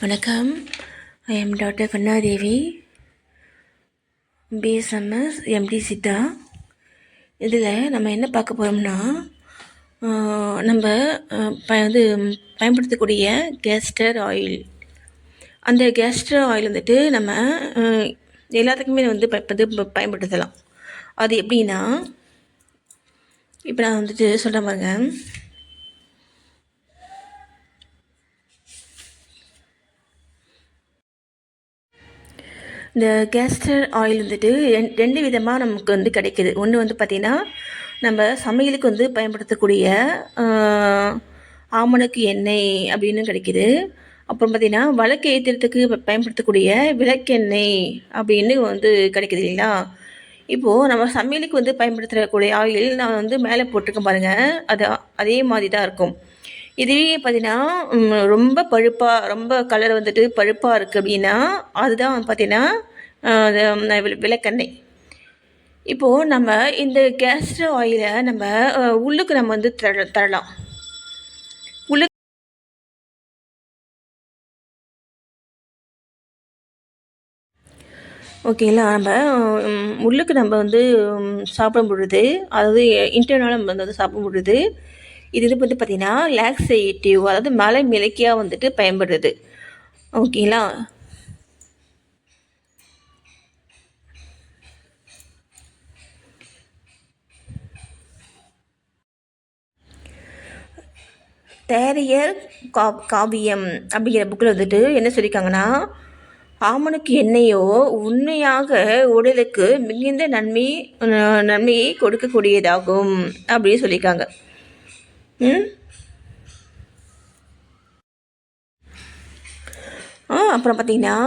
வணக்கம். I am doctor Kannadevi, BSMS MD Siddha. இதில் நம்ம என்ன பார்க்க போகிறோம்னா, நம்ம பயன்படுத்தக்கூடிய கேஸ்டர் ஆயில். அந்த கேஸ்டர் ஆயில் வந்துட்டு நம்ம எல்லாத்துக்குமே பயன்படுத்தலாம். அது எப்படின்னா, இப்போ நான் வந்துட்டு சொல்கிறேன் பாருங்க. இந்த கேஸ்டர் ஆயில் வந்துட்டு ரெண்டு விதமாக நமக்கு வந்து கிடைக்கிது. ஒன்று வந்து பார்த்திங்கன்னா, நம்ம சமையலுக்கு பயன்படுத்தக்கூடிய ஆமணக்கு எண்ணெய் அப்படின்னு கிடைக்கிது. அப்புறம் பார்த்திங்கன்னா, விளக்கு ஏற்றுறதுக்கு பயன்படுத்தக்கூடிய விளக்கெண்ணெய் அப்படின்னு கிடைக்கிது இல்லைங்களா. இப்போது நம்ம சமையலுக்கு பயன்படுத்தக்கூடிய ஆயில் நான் மேலே போட்டிருக்கேன் பாருங்கள். அதே மாதிரி தான் இருக்கும். இதுவே பார்த்திங்கன்னா, ரொம்ப பழுப்பாக, ரொம்ப கலர் பழுப்பாக இருக்குது அப்படின்னா, அதுதான் பார்த்திங்கன்னா விளக்கெண்ணெய். இப்போது நம்ம இந்த கேஸ்டர் ஆயிலை நம்ம உள்ளுக்கு நம்ம தரலாம். ஓகேங்களா. நம்ம உள்ளுக்கு நம்ம சாப்பிடும் பொழுது, அதாவது இன்டர்னலாக நம்ம சாப்பிடும் பொழுது, இது பார்த்திங்கன்னா லாக்ஸேட்டிவ், அதாவது மலை மிளக்கியாக பயன்படுது. ஓகேங்களா. தேரையர் காவியம் அப்படிங்கிற புக்கில் என்ன சொல்லியிருக்காங்கன்னா, ஆமணக்கு எண்ணெயோ உண்மையாக உடலுக்கு மிகுந்த நன்மையை கொடுக்கக்கூடியதாகும் அப்படின்னு சொல்லியிருக்காங்க. அப்புறம் பார்த்திங்கன்னா,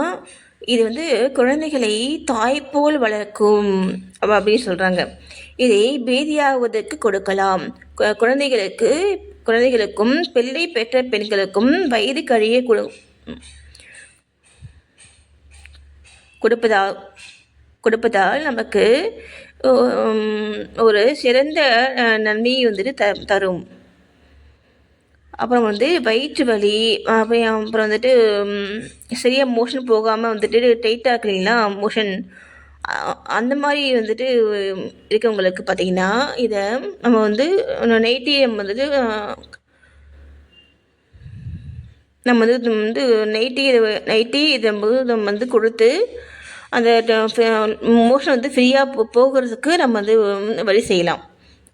இது குழந்தைகளை தாய்போல் வளர்க்கும் அப்படின்னு சொல்கிறாங்க. இதை பேதியாவதற்கு கொடுக்கலாம். குழந்தைகளுக்கும் பிள்ளை பெற்ற பெண்களுக்கும் வயது கழிய கொடுப்பதால் நமக்கு ஒரு சிறந்த நன்மையை தரும். அப்புறம் வயிற்று வலி, அப்புறம் சரியாக மோஷன் போகாமல் டைட்டாக இருக்குங்களா மோஷன், அந்த மாதிரி இருக்கவங்களுக்கு பார்த்திங்கன்னா, இதை நம்ம நைட்டி நம்ம நைட்டி இதை நம்ம கொடுத்து அந்த மோஷன் ஃப்ரீயாக போகிறதுக்கு நம்ம வழி செய்யலாம்.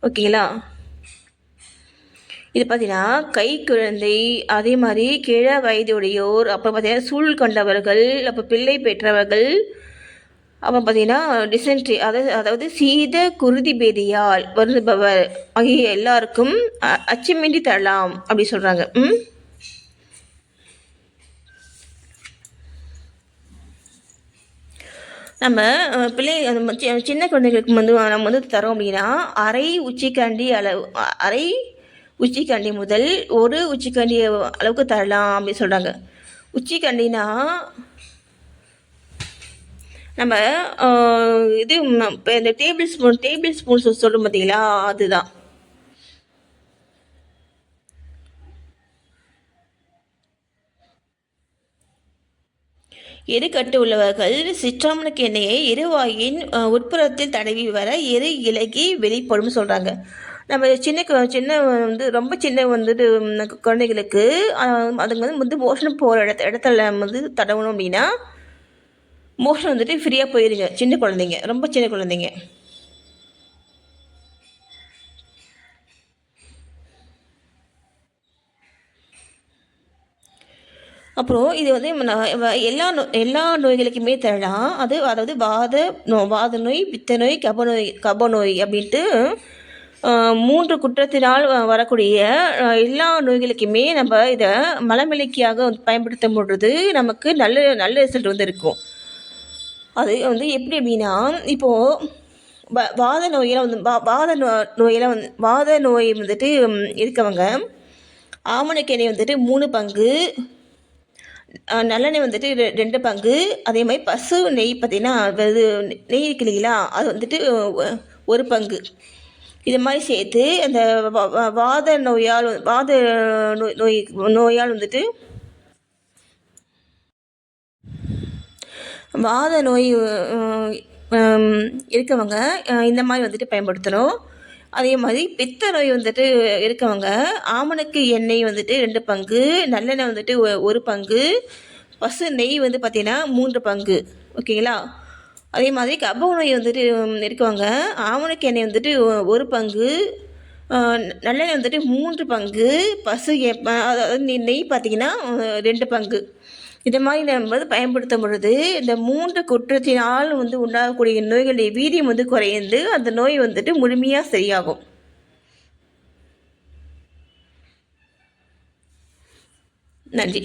ஓகேங்களா. இது பார்த்திங்கன்னா கை குழந்தை, அதே மாதிரி கிழ வயதுடையோர், அப்புறம் பார்த்திங்கன்னா சூழ் கொண்டவர்கள், அப்புறம் பிள்ளை பெற்றவர்கள், அப்புறம் பார்த்திங்கன்னா டிசென்ட்ரி, அதாவது சீத குருதி பேதியால் வருந்துபவர் ஆகிய எல்லாருக்கும் அச்சமின்றி தரலாம் அப்படி சொல்கிறாங்க. நம்ம பிள்ளை சின்ன குழந்தைகளுக்கு நம்ம தரோம் அப்படின்னா, அரை உச்சிக்கண்டி முதல் ஒரு உச்சிக்கண்டி அளவுக்கு தரலாம் அப்படின்னு சொல்கிறாங்க. உச்சிக்கண்டினா நம்ம இது இந்த டேபிள் ஸ்பூன் சொல்லும் பார்த்தீங்களா, அதுதான். எருக்கட்டு உள்ளவர்கள் சிற்றாமணக்கு எண்ணெயை இருவாயின் உட்புறத்தில் தடவி வர இலகி வெளிப்படும் சொல்கிறாங்க. நம்ம சின்ன ரொம்ப சின்ன குழந்தைகளுக்கு அதுங்க மோஷன் போகிற இடத்துல தடவணும் அப்படின்னா மோஷன் ஃப்ரீயாக போயிருங்க. சின்ன குழந்தைங்க, ரொம்ப சின்ன குழந்தைங்க. அப்புறம் இது எல்லா நோய்களுக்குமே தரலாம். அதாவது வாத நோய், பித்த நோய், கபநோய் அப்படின்ட்டு 3 குற்றத்தினால் வரக்கூடிய எல்லா நோய்களுக்குமே நம்ம இதை மலமிளக்கியாக பயன்படுத்தும் பொழுது நமக்கு நல்ல ரிசல்ட் இருக்கும். அது எப்படி அப்படின்னா, இப்போது வாத நோய் இருக்கவங்க ஆமணக்கு எண்ணெய் 3 பங்கு, நல்லெண்ணெய் 2 பங்கு, அதே மாதிரி பசு நெய் பார்த்திங்கன்னா நெய் இருக்கு இல்லைங்களா, அது 1 பங்கு, இது மாதிரி சேர்த்து அந்த வாத நோயால் வாத நோய் இருக்கவங்க இந்த மாதிரி வந்துட்டு பயன்படுத்தணும். அதே மாதிரி பித்த நோய் வந்துட்டு இருக்கவங்க ஆமணக்கு எண்ணெய் வந்துட்டு 2 பங்கு, நல்லெண்ணெய் வந்துட்டு 1 பங்கு, பசு நெய் வந்து பார்த்திங்கன்னா 3 பங்கு. ஓகேங்களா? அதே மாதிரி கர்ப்ப நோய் வந்துட்டு இருக்கவங்க ஆமணக்கு எண்ணெய் வந்துட்டு 1 பங்கு, நல்லெண்ணெய் வந்துட்டு 3 பங்கு, பசு அதாவது நெய் பார்த்திங்கன்னா 2 பங்கு. இந்த மாதிரி நம்ம வந்து பயன்படுத்தும் பொழுது இந்த 3 குற்றத்தினால் வந்து உண்டாகக்கூடிய நோய்களுடைய வீரியம் வந்து குறைந்து அந்த நோய் வந்துட்டு முழுமையாக சரியாகும். நன்றி.